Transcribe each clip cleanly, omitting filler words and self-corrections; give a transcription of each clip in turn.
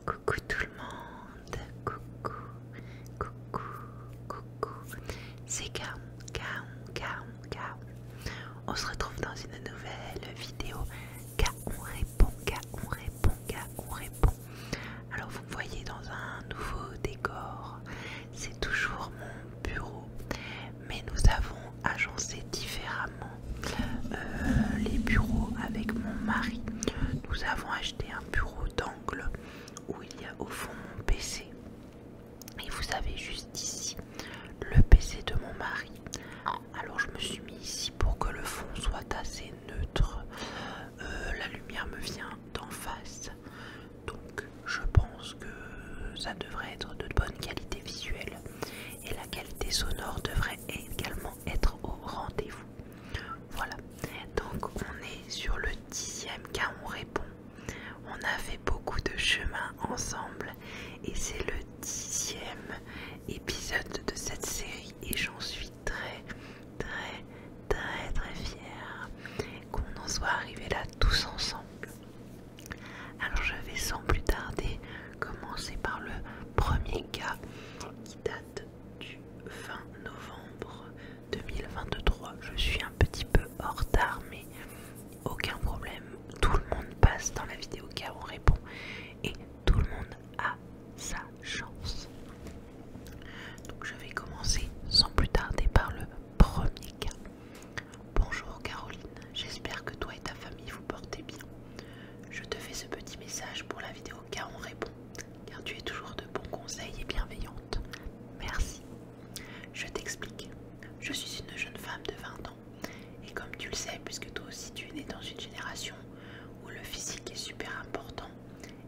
Coucou tout le monde, coucou, coucou, coucou, c'est Kaon. On se retrouve dans une nouvelle vidéo. Kaon répond. Alors vous me voyez dans un nouveau décor, c'est toujours mon bureau, mais nous avons agencé différemment les bureaux avec mon mari. Nous avons acheté un bureau d'angle où il y a au fond mon PC et vous avez juste ici le PC de mon mari. Alors je me suis mis ici pour que le fond soit assez neutre. La lumière me vient d'en face, donc je pense que ça devrait être de bonne qualité visuelle et la qualité sonore devrait également être au rendez-vous. Voilà, donc on est sur le 10e Kaon répond. On a fait beaucoup de chemin ensemble et c'est le 10e épisode de cette série et j'en suis très fière qu'on en soit arrivé là tous ensemble. Alors je vais sans plus tarder commencer par le premier cas qui date du 20 novembre 2023. Je suis un petit peu en retard mais aucun problème, tout le monde passe dans la vidéo Kaon répond et tout le monde a sa chance. Donc je vais commencer sans plus tarder par le premier cas. Bonjour Caroline, j'espère que toi et ta famille vous portez bien. Je te fais ce petit message pour la vidéo Kaon répond, car tu es toujours de bons conseils et bienveillante. Merci. Je t'explique. Je suis une jeune femme de 20 ans. Et comme tu le sais, puisque toi aussi tu es née dans une génération où le physique est super important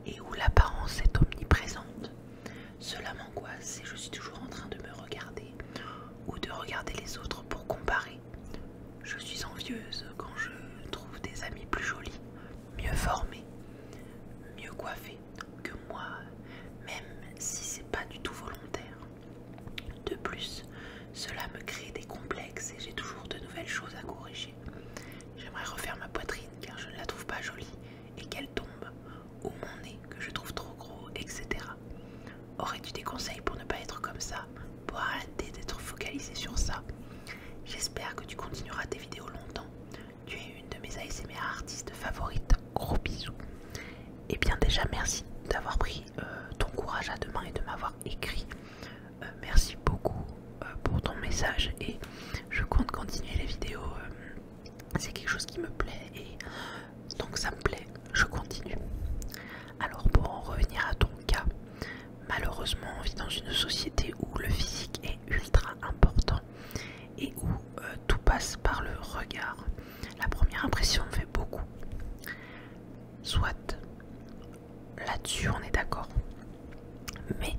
et où l'apparence est omniprésente, cela m'angoisse et je suis toujours en train de me regarder ou de regarder les autres pour comparer. Je suis envieuse quand je trouve des amis plus jolis, mieux formés, mieux coiffés que moi, même si c'est pas du tout volontaire. De plus, cela me crée des complexes et j'ai toujours de nouvelles choses à corriger. J'aimerais refaire ma poitrine car je ne la trouve pas jolie et qu'elle tombe, ou mon nez que je trouve trop gros, etc. Aurais-tu des conseils pour ne pas être comme ça, pour arrêter d'être focalisé sur ça? J'espère que tu continueras tes vidéos longtemps. Tu es une de mes ASMR artistes favorites. Gros bisous. Et bien déjà merci d'avoir pris ton courage à deux mains et de m'avoir écrit. Merci beaucoup pour ton message et je compte continuer les vidéos. C'est quelque chose qui me plaît et donc ça me plaît, je continue. Alors pour en revenir à ton cas, malheureusement on vit dans une société où le physique est ultra important et où tout passe par le regard. La première impression fait beaucoup. Soit, là-dessus on est d'accord. Mais,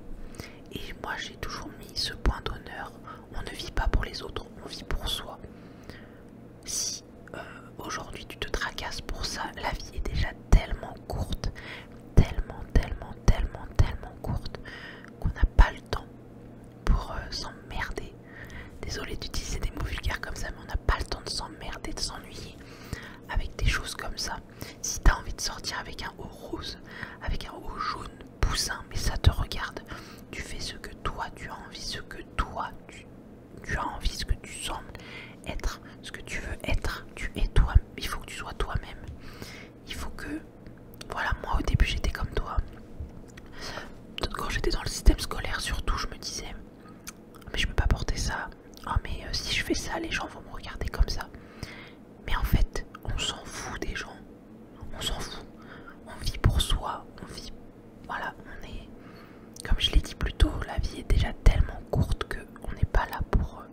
et moi j'ai toujours mis ce point d'honneur, on ne vit pas pour les autres, on vit pour soi. Si aujourd'hui tu te tracasses pour ça, la vie est déjà tellement courte, tellement courte, qu'on n'a pas le temps pour s'emmerder. Désolée d'utiliser des mots vulgaires comme ça, mais on n'a pas le temps de s'emmerder, de s'ennuyer avec des choses comme ça. Si t'as envie de sortir avec un haut rose, avec un haut jaune, poussin, mais ça te regarde, tu fais ce que toi tu as envie, ce que toi tu as envie, ce que tu sembles être, ce que tu veux être, tu es toi, il faut que tu sois toi-même. Il faut que, voilà, moi au début j'étais comme toi. Quand j'étais dans le système scolaire surtout, je me disais, mais je peux pas porter ça, oh mais si je fais ça, les gens vont me regarder comme ça. Mais en fait, on s'en fout des gens, on s'en fout, on vit pour soi, on vit, voilà, on est, comme je l'ai dit plus tôt, la vie est déjà tellement courte qu'on n'est pas là pour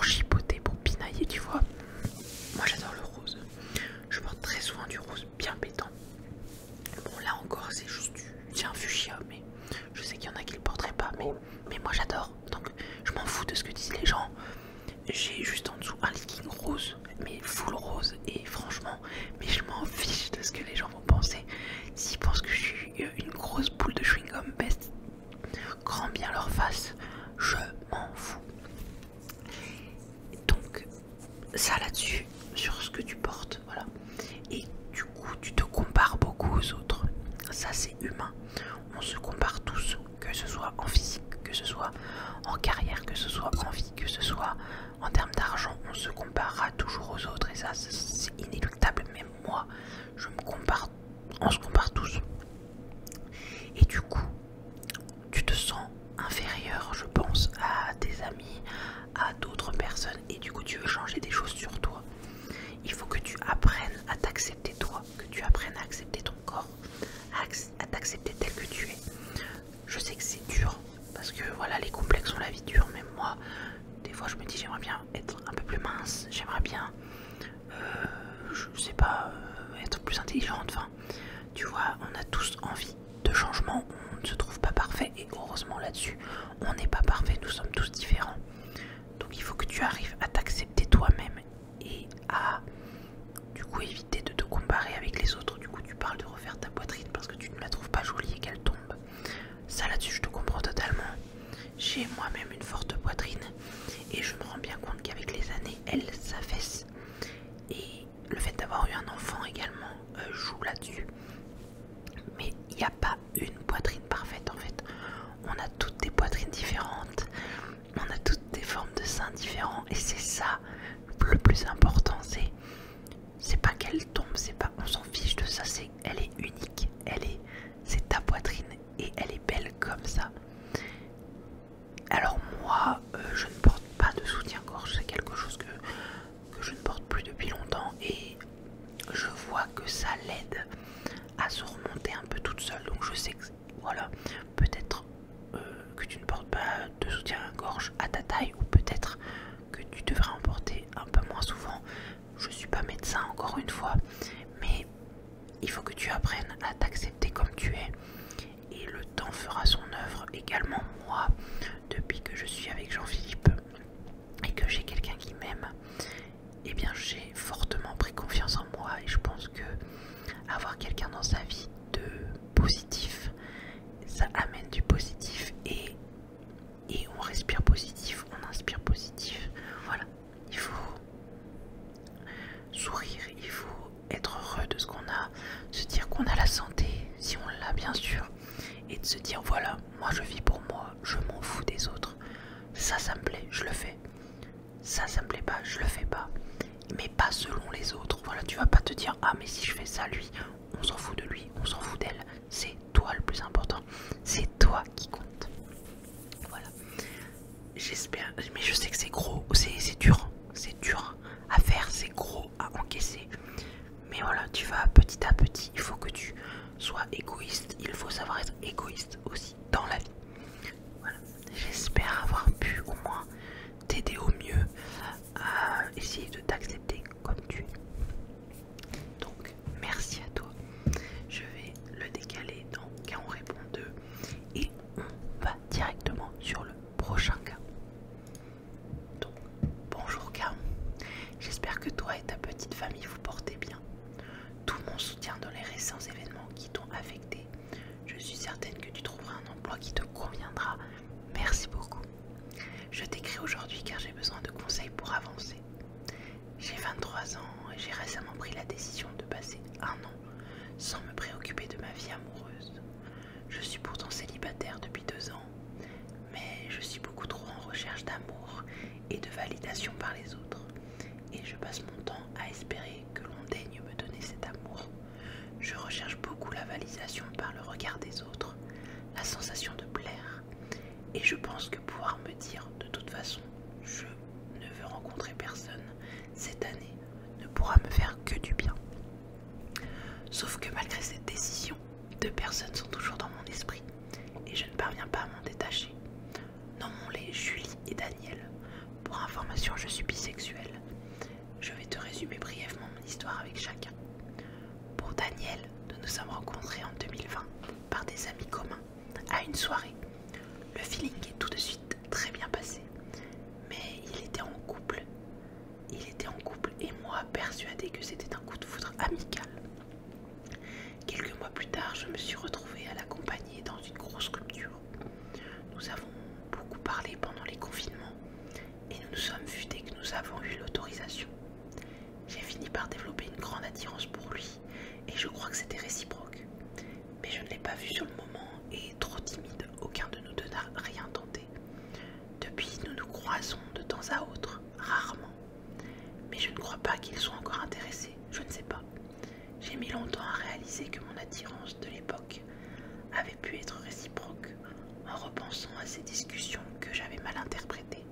chipoter, pour pinailler, tu vois. Moi j'adore le rose, je porte très souvent du rose bien pétant. Bon là encore c'est juste c'est un fuchsia, mais je sais qu'il y en a qui le porteraient pas, mais moi j'adore, donc je m'en fous de ce que disent les gens. J'ai juste en dessous un legging rose, mais full rose, et franchement, mais je m'en fiche de ce que les gens vont penser. S'ils pensent que je suis une grosse boule de chewing-gum, best, grand bien leur face, je m'en fous. Donc, ça là-dessus, sur ce que tu portes, voilà. Et du coup, tu te compares beaucoup aux autres. Ça, c'est humain. on se compare tous, que ce soit en physique, que ce soit en carrière, que ce soit en vie, que ce soit en termes d'argent, on se comparera toujours aux autres et ça c'est inéluctable. Même moi, je me compare, on se compare tous. Et du coup, tu te sens inférieur, je pense, à tes amis, à d'autres personnes et du coup tu veux changer des choses sur toi. Il faut que tu apprennes à t'accepter toi, que tu apprennes à accepter ton corps, à t'accepter tel que tu es. Je sais que c'est dur parce que voilà, les complexes ont la vie dure. Même moi, des fois je me dis j'aimerais bien être un peu plus mince, j'aimerais bien je sais pas, être plus intelligente. Enfin, tu vois, on a tous envie de changement, on ne se trouve pas parfait et heureusement là-dessus, on n'est pas parfait, nous sommes tous différents. Donc il faut que tu arrives à t'accepter toi-même et à du coup éviter de te comparer avec les autres. Du coup tu parles de refaire ta poitrine parce que tu ne la trouves pas jolie et qu'elle tombe. Ça là-dessus je te comprends totalement. J'ai moi-même une forte poitrine et je me rends bien compte qu'avec les années elle s'affaisse. Et le fait d'avoir eu un enfant également joue là-dessus. Mais il n'y a pas une poitrine parfaite en fait. On a toutes des poitrines différentes, on a toutes des formes de seins différents et c'est ça le plus important. C'est pas qu'elle tombe, c'est pas, on s'en fiche de ça, c'est elle est unique, c'est ta poitrine et elle est belle comme ça. Alors moi, je ne porte pas de soutien-gorge, c'est quelque chose que je ne porte plus depuis longtemps et je vois que ça l'aide à se remonter un peu toute seule. Donc je sais que voilà, peut-être que tu ne portes pas de soutien-gorge à ta taille ou peut-être que tu devrais en porter un peu moins souvent. Je suis pas médecin encore une fois, mais il faut que tu apprennes à t'accepter comme tu es et le temps fera son œuvre. Également moi, depuis que je suis avec Jean-Philippe et que j'ai quelqu'un qui m'aime, eh bien j'ai fortement pris confiance en moi et je pense que avoir quelqu'un dans sa vie de positif, ça amène du positif et on respire positif, on inspire positif. Voilà, il faut sourire, il faut être heureux de ce qu'on a, se dire qu'on a la santé, si on l'a bien sûr, et de se dire voilà, moi je vis pour moi, je m'en fous des autres. Ça me plaît, je le fais. Ça me plaît pas, je le fais pas. Mais pas selon les autres. Voilà, tu vas pas te dire ah mais si je fais ça lui, on s'en fout de lui, on s'en fout d'elle. C'est toi le plus important. C'est toi qui compte. Voilà. J'espère, mais je sais que c'est gros, c'est dur. C'est dur à faire, c'est gros à encaisser. Mais voilà, tu vas petit à petit, il faut que tu sois égoïste. Il faut savoir être égoïste aussi dans la vie. Voilà. J'espère avoir pu au moins t'aider au mieux à essayer de t'accepter comme tu es. Donc merci à toi. Je vais le décaler dans cas on répond 2 et on va directement sur le prochain cas. Donc bonjour K, j'espère que toi et ta petite famille vous portez bien. Tout mon soutien dans les récents événements qui t'ont affecté. Je suis certaine que tu trouveras un emploi qui te conviendra. Merci beaucoup. Je t'écris aujourd'hui car j'ai besoin de conseils pour avancer. J'ai 23 ans et j'ai récemment pris la décision de passer un an sans me préoccuper de ma vie amoureuse. Je suis pourtant célibataire depuis 2 ans, mais je suis beaucoup trop en recherche d'amour et de validation par les autres. Et je passe mon temps à espérer que l'on daigne me donner cet amour. Je recherche beaucoup la validation par le regard des autres, la sensation de plaire. Et je pense que pouvoir me dire de toute façon, je ne veux rencontrer personne cette année ne pourra me faire que du bien. Sauf que malgré cette décision, 2 personnes sont toujours dans mon esprit et je ne parviens pas à m'en détacher. Nommons-les Julie et Daniel. Pour information, je suis bisexuelle. Je vais te résumer brièvement mon histoire avec chacun. Pour Daniel, nous nous sommes rencontrés en 2020 par des amis communs à une soirée. Le feeling est tout de suite très bien passé, mais il était en couple. Il était en couple et moi persuadée que c'était un coup de foudre amical. Quelques mois plus tard, je me suis retrouvée à l'accompagner dans une grosse rupture. Nous avons beaucoup parlé pendant les confinements et nous nous sommes vus dès que nous avons eu l'autorisation. J'ai fini par développer une grande attirance pour lui et je crois que c'était réciproque. Mais je ne l'ai pas vu sur le moment et avait pu être réciproque en repensant à ces discussions que j'avais mal interprétées.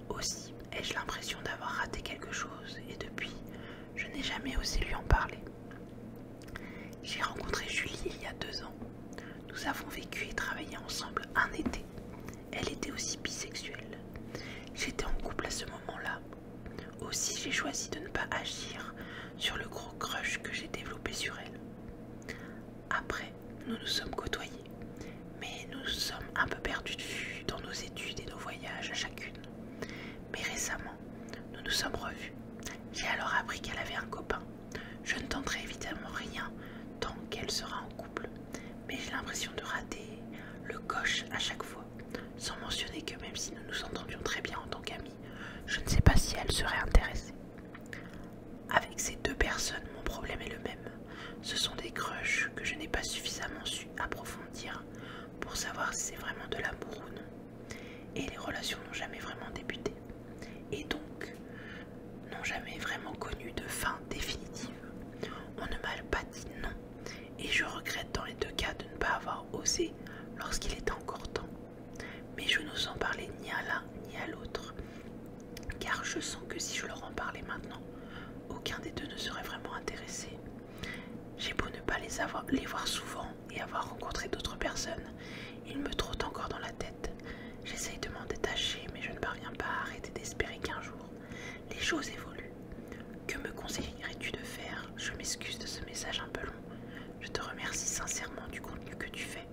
Aussi ai-je l'impression d'avoir raté quelque chose et depuis, je n'ai jamais osé lui en parler. J'ai rencontré Julie il y a 2 ans. Nous avons vécu et travaillé ensemble un été. Elle était aussi bisexuelle. J'étais en couple à ce moment-là. Aussi, j'ai choisi de ne pas agir sur le gros crush que j'ai développé sur elle. Après, nous nous sommes côtoyés, mais nous sommes un peu perdus de vue dans nos études et nos voyages à chacune. Mais récemment, nous nous sommes revus. J'ai alors appris qu'elle avait un copain. Je ne tenterai évidemment rien tant qu'elle sera en couple, mais j'ai l'impression de rater le coche à chaque fois, sans mentionner que même si nous nous entendions très bien en tant qu'amis, je ne sais pas si elle serait intéressée. Avec ces 2 personnes, mon problème est le même. Ce sont des crushs que je n'ai pas suffisamment su approfondir pour savoir si c'est vraiment de l'amour ou non. Et les relations n'ont jamais vraiment débuté. Et donc, n'ont jamais vraiment connu de fin définitive. On ne m'a pas dit non. Et je regrette dans les 2 cas de ne pas avoir osé lorsqu'il était encore temps. Mais je n'ose en parler ni à l'un ni à l'autre. Car je sens que si je leur en parlais maintenant, aucun des 2 ne serait vraiment intéressé. J'ai beau ne pas les voir souvent et avoir rencontré d'autres personnes, ils me trottent encore dans la tête. J'essaye de m'en détacher, mais je ne parviens pas à arrêter d'espérer qu'un jour, les choses évoluent. Que me conseillerais-tu de faire? Je m'excuse de ce message un peu long. Je te remercie sincèrement du contenu que tu fais,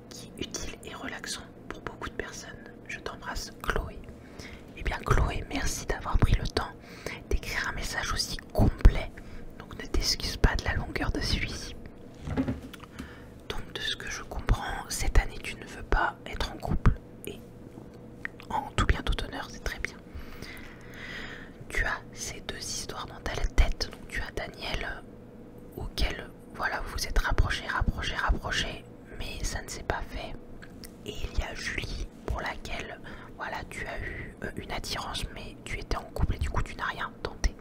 qui est utile et relaxant pour beaucoup de personnes. Je t'embrasse, Chloé. Eh bien Chloé, merci d'avoir pris le temps d'écrire un message aussi complet. Donc ne t'excuse pas de la longueur de celui-ci. Donc de ce que je comprends, cette année tu ne veux pas être en couple. Et en tout bien tout honneur, c'est très bien. Tu as ces 2 histoires dans ta tête. Donc tu as Daniel, auquel voilà, vous vous êtes rapprochés, mais ça ne s'est pas fait. Et il y a Julie, pour laquelle voilà, tu as eu une attirance, mais tu étais en couple et du coup tu n'as rien tenté.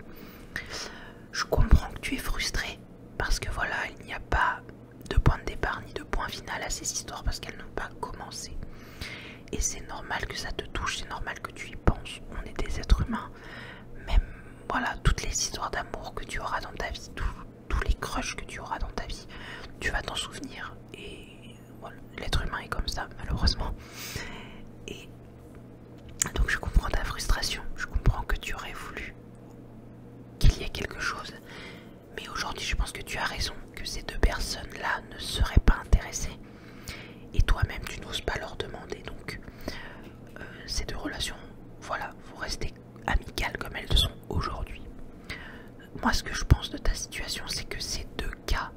Je comprends que tu es frustré parce que voilà, il n'y a pas de point de départ ni de point final à ces histoires parce qu'elles n'ont pas commencé. Et c'est normal que ça te touche, c'est normal que tu y penses. On est des êtres humains. Même voilà, toutes les histoires d'amour que tu auras dans ta vie, tous les crushs que tu auras dans ta vie, tu vas t'en souvenir. Et voilà, l'être humain est comme ça, malheureusement. Et donc je comprends ta frustration, je comprends que tu aurais voulu qu'il y ait quelque chose. Mais aujourd'hui, je pense que tu as raison, que ces 2 personnes-là ne seraient pas intéressées. Et toi-même, tu n'oses pas leur demander. Donc, ces 2 relations, voilà, vous restez amicales comme elles le sont aujourd'hui. Moi, ce que je pense de ta situation, c'est que ces 2 cas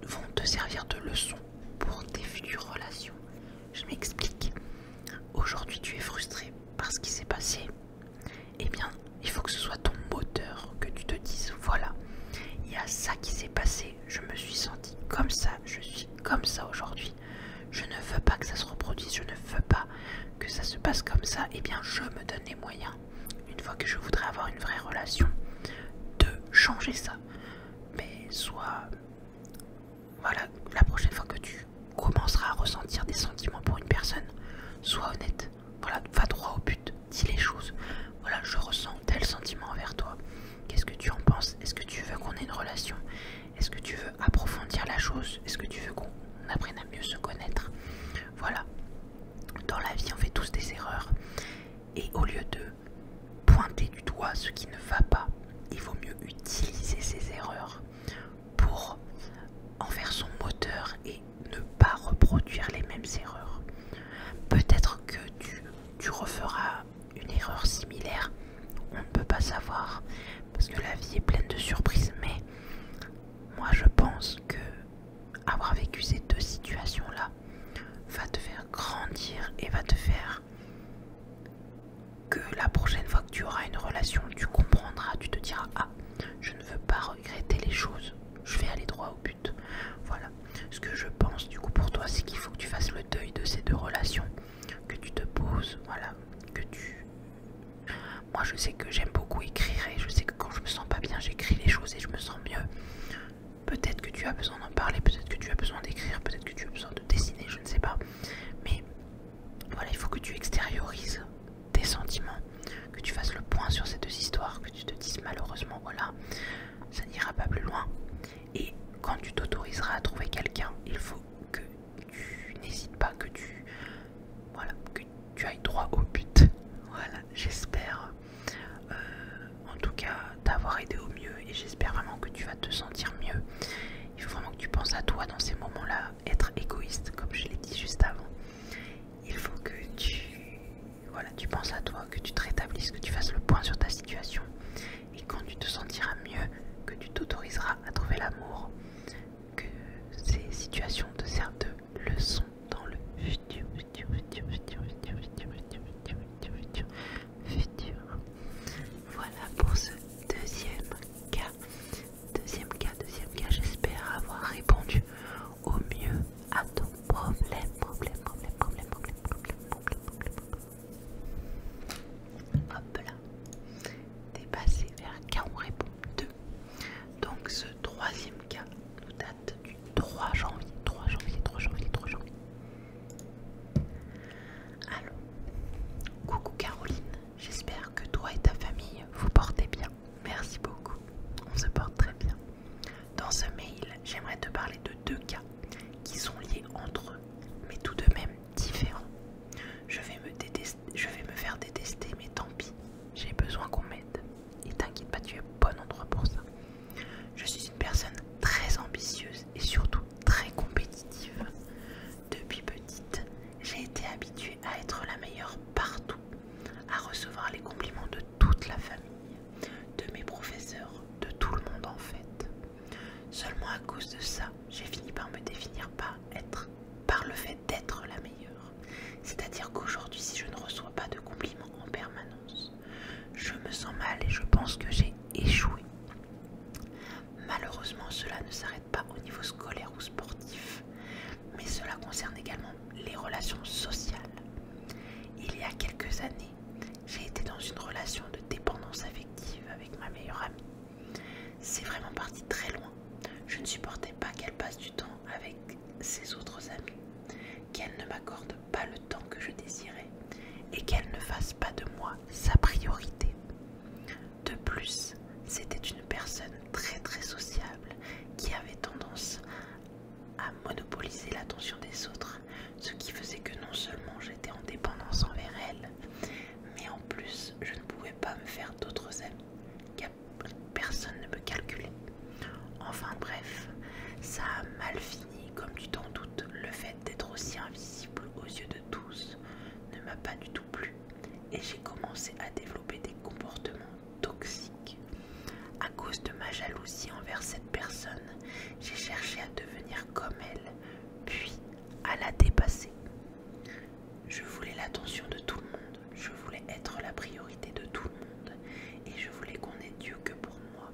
vont te servir de leçon pour tes futures relations. Je m'explique. Aujourd'hui, tu es frustré par ce qui s'est passé. Eh bien, il faut que ce soit ton moteur, que tu te dises, voilà, il y a ça qui s'est passé, je me suis sentie comme ça, je suis comme ça aujourd'hui. Je ne veux pas que ça se reproduise, je ne veux pas que ça se passe comme ça. Eh bien, je me donne les moyens, une fois que je voudrais avoir une vraie relation, de changer ça. Mais soit, voilà, la prochaine fois que tu commenceras à ressentir des sentiments pour une personne, sois honnête, voilà, va droit au but, dis les choses. Voilà, je ressens tel sentiment envers toi. Qu'est-ce que tu en penses? Est-ce que tu veux qu'on ait une relation? Est-ce que tu veux approfondir la chose? Est-ce que tu veux qu'on apprenne à mieux se connaître? Voilà. Dans la vie, on fait tous des erreurs. Et au lieu de pointer du doigt ce qui ne va pas, il vaut mieux utiliser ces erreurs pour en faire son moteur et ne pas reproduire les mêmes erreurs. Peut-être que tu referas une erreur similaire, on ne peut pas savoir, parce que la vie est pleine de surprises, mais moi je pense que avoir vécu ces 2 situations-là va te faire grandir et va te faire que la prochaine fois que tu auras une relation, tu comprendras, tu te diras, ah, je ne veux pas regretter les choses, je vais aller droit au but. Voilà, ce que je pense du coup pour toi, c'est qu'il faut que tu fasses le deuil de ces 2 relations, que tu te poses, voilà, que tu... Moi je sais que j'aime beaucoup écrire et je sais que quand je me sens pas bien, j'écris les choses et je me sens mieux. peut-être que tu as besoin d'en parler, peut-être que tu as besoin d'écrire, peut-être que tu as besoin de dessiner, je ne sais pas. Mais voilà, il faut que tu extériorises tes sentiments, que tu fasses le point sur ces deux histoires, que tu te dises malheureusement voilà, ça n'ira pas plus loin. Et quand tu t'autoriseras à trouver quelqu'un, il faut que tu n'hésites pas, que tu ailles droit au but. Voilà, j'espère en tout cas t'avoir aidé au mieux et j'espère vraiment que tu vas te sentir mieux. Il faut vraiment que tu penses à toi dans ces moments-là, être égoïste comme je l'ai dit juste avant. Il faut que tu penses à toi, que tu te rétablisses, que tu fasses le point sur ta situation et quand tu te sentiras mieux, que tu t'autoriseras à trouver l'amour, que ces situations te servent de leçon dans le futur. Voilà pour ce deuxième cas. Deuxième cas, j'espère avoir répondu au mieux à ton problème. Hop là. T'es passé vers cas, on répond 2. Donc ce troisième cas nous date du 3 janvier. Alors, coucou Caroline, j'espère que toi et ta famille vous portez bien. Merci beaucoup, on se porte très bien. Dans ce mail, j'aimerais te parler de 2 cas qui sont liés entre eux, mais tout de même différents. Je vais me faire détester, mais tant pis, j'ai besoin qu'on m'aide. Et t'inquiète pas, tu es au bon endroit pour ça. Je suis une personne très ambitieuse et surtout très compétitive. Depuis petite, j'ai été habituée à être la meilleure partout, à recevoir les compliments de toute la famille, de mes professeurs, de tout le monde en fait. Seulement à cause de ça, j'ai fini par me définir par le fait d'être la meilleure. C'est-à-dire qu'aujourd'hui, si je ne reçois pas de compliments en permanence, je me sens mal et je pense que j'ai échoué. Malheureusement, cela ne s'arrête pas au niveau scolaire ou sportif, mais cela concerne également les relations sociales. Il y a quelques années, j'ai été dans une relation de dépendance affective avec ma meilleure amie. C'est vraiment parti très loin. Je ne supportais pas qu'elle passe du temps avec ses autres amis, qu'elle ne m'accorde pas le temps que je désirais et qu'elle ne fasse pas de moi sa priorité. De plus, c'était une personne très sociable qui avait tendance à monopoliser l'attention des autres, ce qui faisait que non seulement j'étais en dépendance envers elle, mais en plus je ne pouvais pas me faire d'autres amis, car personne ne me calculait. Enfin bref, ça a mal fini, comme tu t'en doutes. Le fait d'être aussi invisible aux yeux de tous ne m'a pas du tout plu et j'ai commencé à développer des comportements toxiques. À cause de ma jalousie envers cette personne, j'ai cherché à devenir comme elle, puis à la dépasser. Je voulais l'attention de tout le monde, je voulais être la priorité de tout le monde et je voulais qu'on n'ait Dieu que pour moi.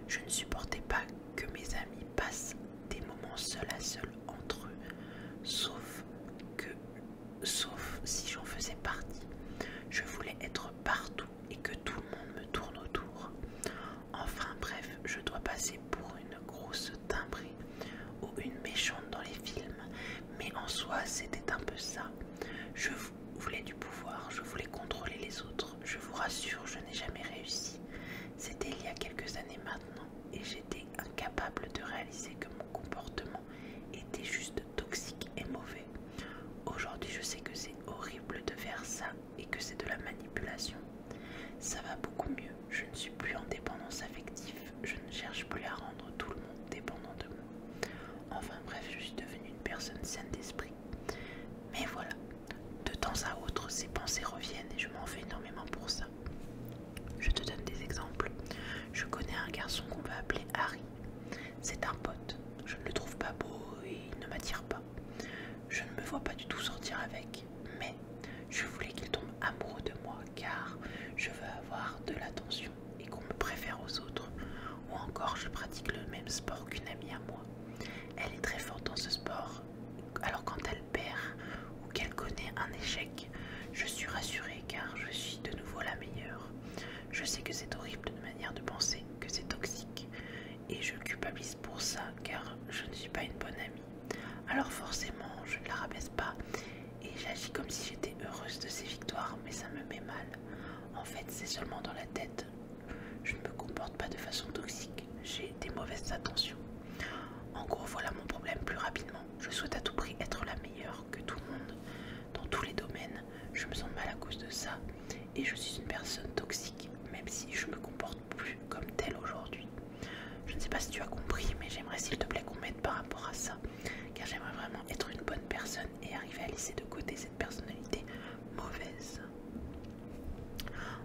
Je ne supportais pas que mes amis passent des moments seul à seul entre eux, sauf si j'en faisais partie. Je voulais être partout et que tout le monde me tourne autour. Enfin bref, je dois passer pour une grosse timbrée ou une méchante dans les films, mais en soi c'était un peu ça. Je voulais du pouvoir, je voulais contrôler les autres. Je vous rassure, je n'ai jamais réussi. C'était il y a quelques années maintenant et j'étais incapable de réaliser que mon comportement était juste toxique et mauvais. Aujourd'hui, je sais que c'est horrible de faire ça et que c'est de la manipulation. Ça va beaucoup mieux, je ne suis plus en dépendance affective, je ne cherche plus à rendre tout le monde dépendant de moi. Enfin bref, je suis devenue une personne saine d'esprit. Mais voilà, de temps à autre, ces pensées reviennent et je m'en fais énormément pour ça. Je te donne des exemples. Je connais un garçon qu'on va appeler Harry. C'est un pote. Je ne le trouve pas beau et il ne m'attire pas. Je ne me vois pas du tout sortir avec, mais je voulais qu'il tombe amoureux de moi car je veux avoir de l'attention et qu'on me préfère aux autres. Ou encore, je pratique le même sport qu'une amie à moi. Elle est très forte dans ce sport, alors ça car je ne suis pas une bonne amie. Alors forcément, je ne la rabaisse pas et j'agis comme si j'étais heureuse de ses victoires, mais ça me met mal. En fait, c'est seulement dans la tête. Je ne me comporte pas de façon toxique, j'ai des mauvaises intentions. En gros, voilà mon problème plus rapidement. Je souhaite à tout prix être la meilleure que tout le monde. Dans tous les domaines, je me sens mal à cause de ça et je suis une personne toxique, même si je me comporte plus comme telle aujourd'hui. Je ne sais pas si tu as compris, mais j'aimerais s'il te plaît qu'on m'aide par rapport à ça, car j'aimerais vraiment être une bonne personne et arriver à laisser de côté cette personnalité mauvaise.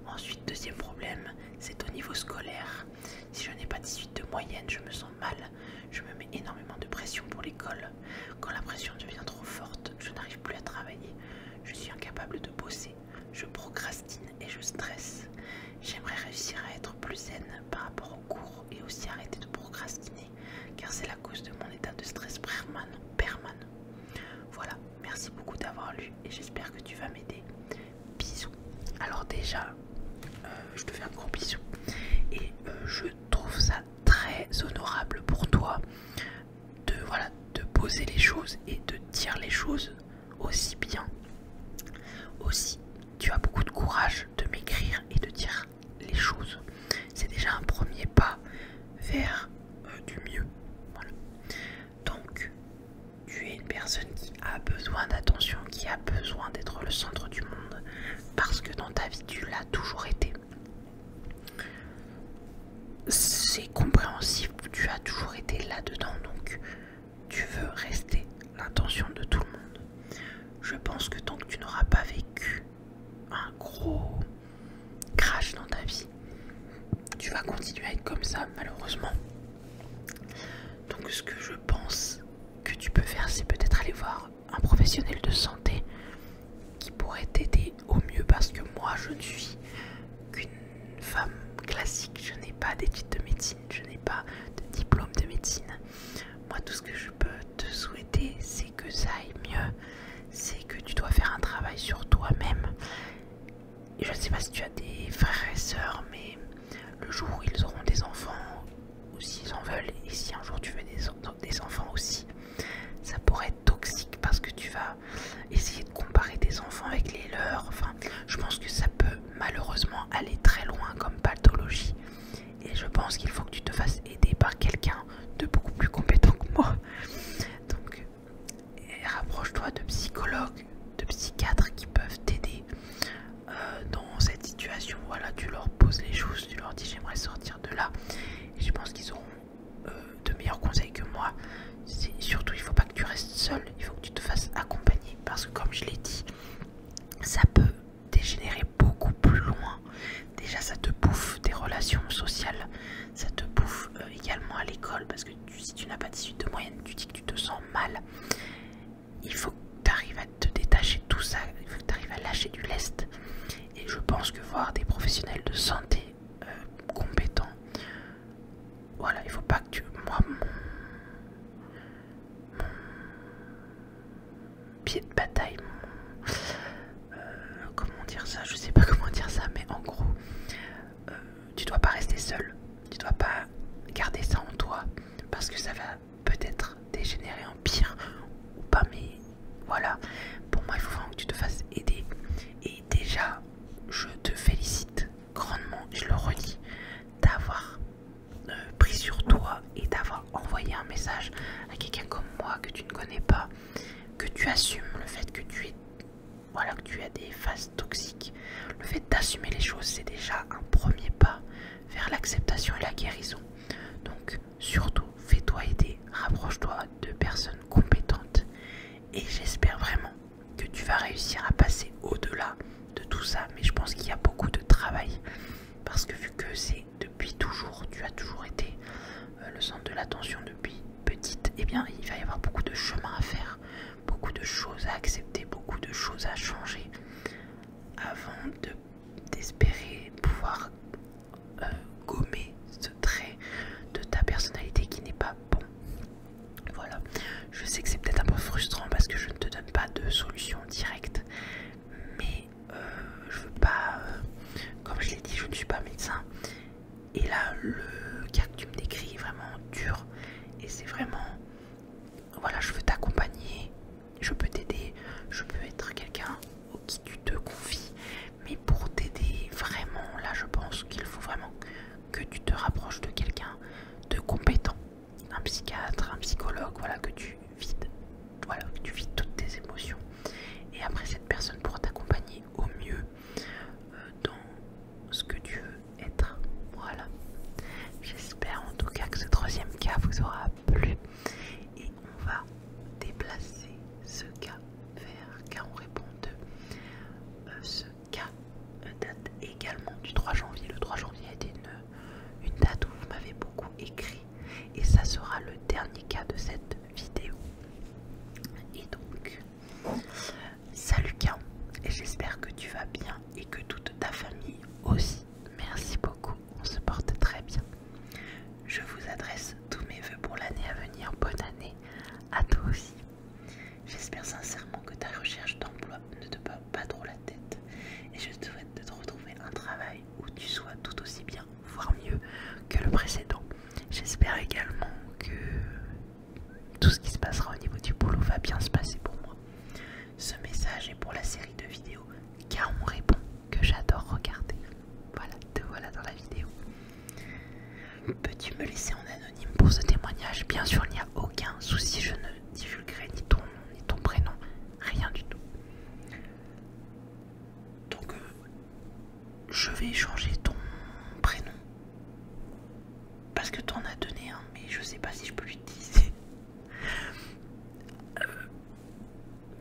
Ensuite, deuxième problème, c'est au niveau scolaire. Si je n'ai pas 18 de moyenne, je me sens mal. Je me mets énormément de pression pour l'école. Quand la pression devient trop forte, je n'arrive plus à travailler. Je suis incapable de bosser. Je procrastine et je stresse. J'aimerais réussir à être plus zen par rapport aux cours et aussi arrêter de procrastiner, car c'est la cause de mon état de stress permanent. Voilà, merci beaucoup d'avoir lu et j'espère que tu vas m'aider. Bisous. Alors déjà, je te fais un gros bisou et je trouve ça très honorable pour toi de poser les choses et de dire les choses aussi bien. Aussi, tu as beaucoup de courage de m'écrire et de dire les choses. C'est déjà un premier pas vers du mieux. Voilà. Donc, tu es une personne qui a besoin d'attention, qui a besoin d'être le centre du monde, parce que dans ta vie, tu l'as toujours été. C'est compréhensible, tu as toujours été là-dedans, donc tu veux rester l'intention de tout le monde. Je pense que tant que tu n'auras pas vécu un gros crash dans ta vie, tu vas continuer à être comme ça, malheureusement. Donc ce que je pense que tu peux faire, c'est peut-être aller voir un professionnel de santé qui pourrait t'aider au mieux, parce que moi je ne suis qu'une femme classique, je n'ai pas d'études de médecine, je n'ai pas de diplôme de médecine. Moi tout ce que je peux te souhaiter, c'est que ça aille mieux, c'est que tu dois faire un travail sur toi-même. Et je ne sais pas si tu as des frères et sœurs, mais le jour où ils auront des enfants, ou s'ils en veulent, et si un jour tu veux des enfants aussi, ça pourrait être toxique parce que tu vas essayer de comparer tes enfants avec les leurs. Enfin, je pense que ça peut malheureusement aller très loin comme pathologie. Et je pense qu'il faut que tu te fasses aider par quelqu'un de beaucoup plus compétent que moi. Donc, rapproche-toi de psychologues, de psychiatres qui peuvent t'aider dans cette situation. Voilà, tu leur poses les choses, tu leur dis j'aimerais sortir de là. Et je pense qu'ils auront de meilleurs conseils que moi. Surtout, il ne faut pas que tu restes seul, il faut que tu te fasses accompagner. Parce que comme je l'ai dit, ça peut dégénérer beaucoup plus loin. Déjà, ça te bouffe tes relations sociales, ça te bouffe également à l'école, parce que si tu n'as pas 18 de moyenne, tu dis que tu te sens mal. Il faut que tu arrives à te détacher de tout ça, il faut que tu arrives à lâcher du lest. Et je pense que voir des professionnels de santé compétents, voilà, il faut pas que tu... Moi, mon pied de bataille, comment dire ça, je sais pas comment dire ça, mais en gros, tu dois pas rester seul, tu dois pas garder ça en toi, parce que ça va peut-être dégénérer en pire, ou pas, mais voilà, pour moi il faut vraiment que tu te fasses aider. Et déjà, je te félicite grandement, je le redis, d'avoir pris sur toi et d'avoir envoyé un message à quelqu'un comme moi que tu ne connais pas, que tu assumes le fait que tu es, voilà, que tu as des phases toxiques. Le fait d'assumer les choses, c'est déjà un premier pas vers l'acceptation et la guérison. Donc surtout, fais-toi aider, rapproche-toi de personnes compétentes et j'espère vraiment que tu vas réussir à passer au-delà de tout ça. Mais je pense qu'il y a beaucoup de travail, parce que vu que c'est depuis toujours, tu as toujours été le centre de l'attention depuis petite, et bien il va y avoir beaucoup de chemin à faire, beaucoup de choses à accepter, beaucoup de choses à changer avant d'espérer pouvoir gommer ce trait de ta personnalité qui n'est pas bon. Voilà, je sais que c'est peut-être un peu frustrant parce que je ne te donne pas de solution directe, mais je veux pas, comme je l'ai dit, je ne suis pas médecin, et là le cas que tu me décris est vraiment dur, et c'est Ce message est pour la série de vidéos Car on répond que j'adore regarder. Voilà, te voilà dans la vidéo. Peux-tu me laisser en anonyme pour ce témoignage? Bien sûr, il n'y a aucun souci, je ne divulguerai ni ton nom ni ton prénom, rien du tout. Donc, je vais changer ton prénom parce que tu en as donné un, mais je sais pas si je peux l'utiliser.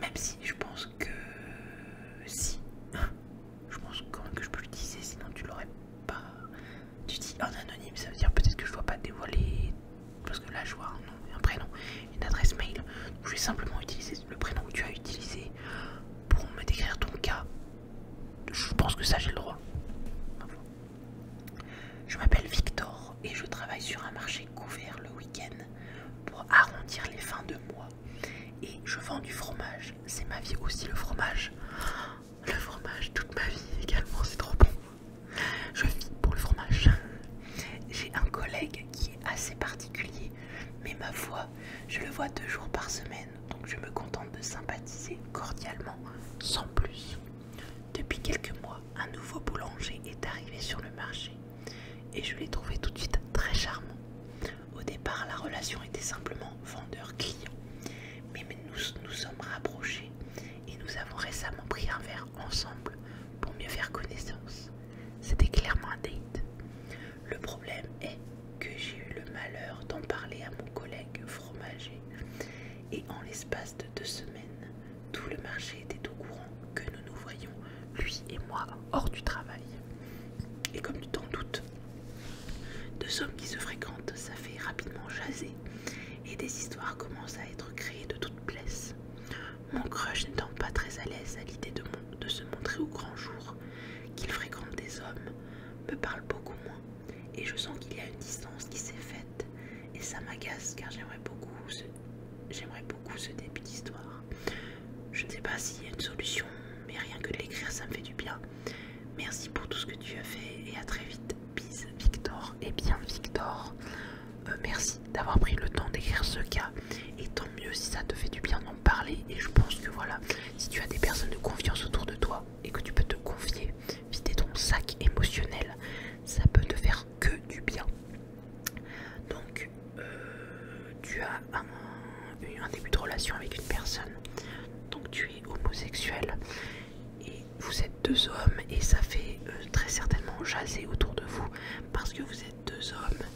Même si je pense que si, je pense quand même que je peux l'utiliser, sinon tu l'aurais pas. Tu dis en anonyme, ça veut dire peut-être que je dois pas dévoiler, parce que là je vois un nom, un prénom, une adresse mail. Donc je vais simplement utiliser le prénom que tu as utilisé pour me décrire ton cas. Je pense que ça j'ai le droit. Je m'appelle Victor et je travaille sur un marché couvert le week-end pour arrondir les fins de mois. Et je vends du fromage, c'est ma vie aussi le fromage. Le fromage, toute ma vie également, c'est trop bon. Je vis pour le fromage. J'ai un collègue qui est assez particulier, mais ma foi, je le vois 2 jours par semaine, donc je me contente de sympathiser cordialement, sans plus. Depuis quelques mois, un nouveau boulanger est arrivé sur le marché, et je l'ai trouvé tout de suite très charmant. Au départ, la relation était simplement vendeur-client. Mais nous sommes rapprochés et nous avons récemment pris un verre ensemble pour mieux faire connaissance. C'était clairement un date. Le problème est que j'ai eu le malheur d'en parler à mon collègue fromager et en l'espace de 2 semaines, tout le marché était au courant que nous nous voyions, lui et moi, hors du travail. Et comme tu t'en doutes, 2 hommes qui se fréquentent, ça fait rapidement jaser. Et des histoires commencent à être créées de toutes pièces. Mon crush n'étant pas très à l'aise à l'idée de se montrer au grand jour, qu'il fréquente des hommes, me parle beaucoup moins. Et je sens qu'il y a une distance qui s'est faite. Et ça m'agace car j'aimerais beaucoup ce début d'histoire. Je ne sais pas s'il y a une solution, mais rien que de l'écrire ça me fait du bien. Merci pour tout ce que tu as fait et à très vite. Bis Victor. Et bien Victor, merci d'avoir pris le temps d'écrire ce cas et tant mieux si ça te fait du bien d'en parler. Et je pense que voilà, si tu as des personnes de confiance autour de toi et que tu peux te confier, vider ton sac émotionnel, ça peut te faire que du bien. Donc tu as un début de relation avec une personne, donc tu es homosexuel et vous êtes 2 hommes et ça fait très certainement jaser autour de vous parce que vous êtes 2 hommes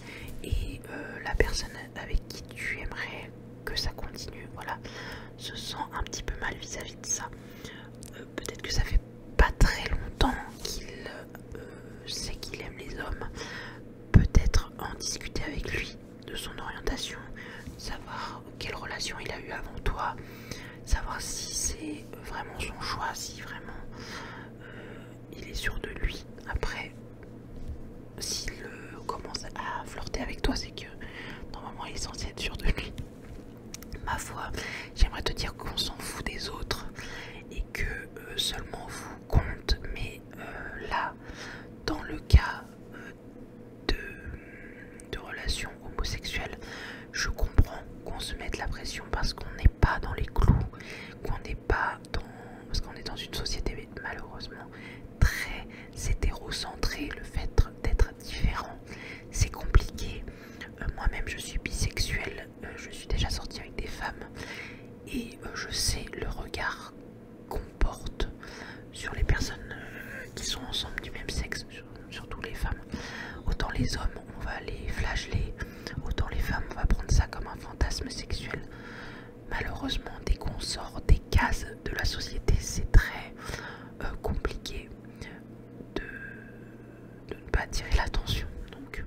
et la personne avec qui tu aimerais que ça continue, voilà, se sent un petit peu mal vis-à-vis de ça. Peut-être que ça fait pas très longtemps qu'il sait qu'il aime les hommes. Peut-être en discuter avec lui de son orientation, savoir quelle relation il a eu avant toi, savoir si c'est vraiment son choix, si vraiment il est sûr de lui. Après, s'il commence à flirter avec toi, c'est que normalement il est censé être sûr de lui. Ma foi, j'aimerais te dire qu'on s'en fout des autres et que seulement vous compte, mais là, dans le cas de relations homosexuelles, je comprends qu'on se mette la pression parce qu'on n'est pas dans les clous, parce qu'on est dans une société malheureusement très hétérocentrée. Le fait d'être différent, c'est compliqué. Moi-même je suis bisexuelle, je suis déjà sortie avec des femmes et je sais le regard qu'on porte sur les personnes qui sont ensemble du même sexe, surtout les femmes. Autant les hommes on va les flageller, autant les femmes on va prendre ça comme un fantasme sexuel. Malheureusement, dès qu'on sort des cases de la société, c'est très compliqué de ne pas attirer l'attention. Donc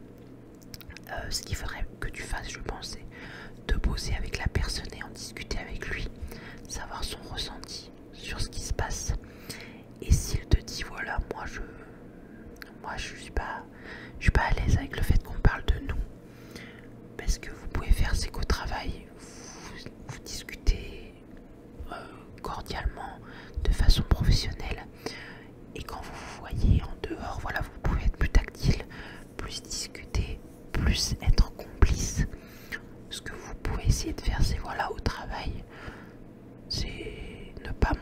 ce qu'il faudrait que tu fasses, je pense, c'est te poser avec la personne et en discuter avec lui, savoir son ressenti sur ce qui se passe. Et s'il te dit voilà, moi je suis pas à l'aise avec le fait qu'on parle de nous, ben, ce que vous pouvez faire, c'est qu'au travail vous discutez cordialement, de façon professionnelle, et quand vous vous voyez en dehors, voilà, vous pouvez être plus tactile, plus discuter, plus être complice. Ce que vous pouvez essayer de faire, c'est voilà, au travail, c'est ne pas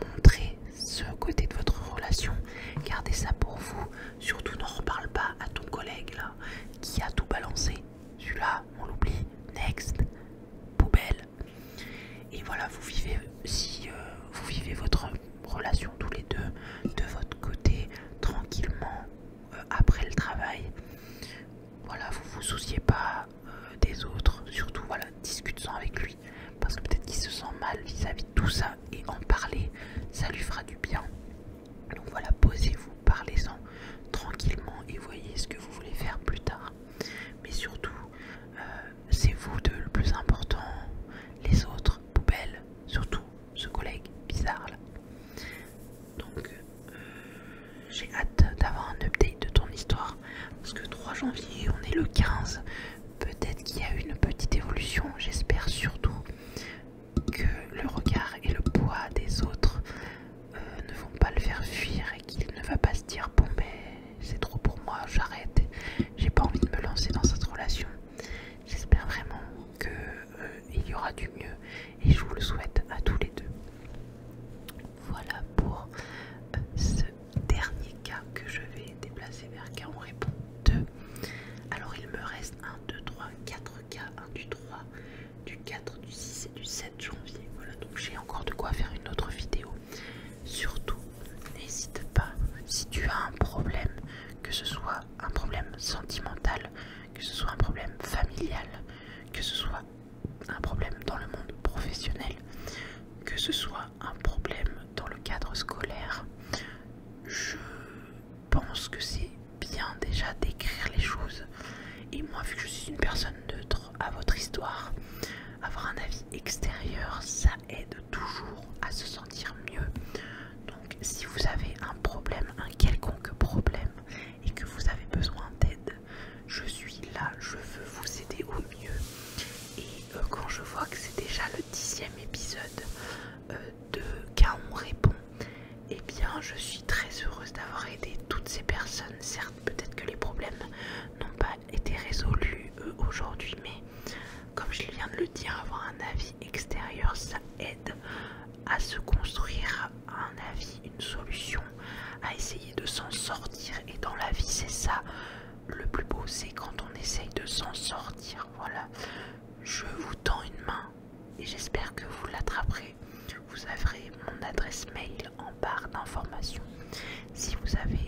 un problème dans le cadre scolaire, je pense que c'est bien déjà d'écrire les choses. Et moi, vu que je suis une personne neutre à votre histoire, avoir un avis extérieur, ça aide toujours à se sentir mieux. Donc si vous avez un problème, un quelconque problème, et que vous avez besoin d'aide, je suis là, je veux vous aider au mieux. Et quand je vois que c'est déjà le 10e épisode de Kaon répond, eh bien je suis très heureuse d'avoir aidé toutes ces personnes. Certes, peut-être que les problèmes n'ont pas été résolus aujourd'hui, mais comme je viens de le dire, avoir un avis extérieur, ça aide à se construire un avis, une solution, à essayer de s'en sortir. Et dans la vie, c'est ça le plus beau, c'est quand on essaye de s'en sortir. Voilà, je vous tends une main et j'espère que vous l'attraperez. Vous aurez mon adresse mail en barre d'informations. Si vous avez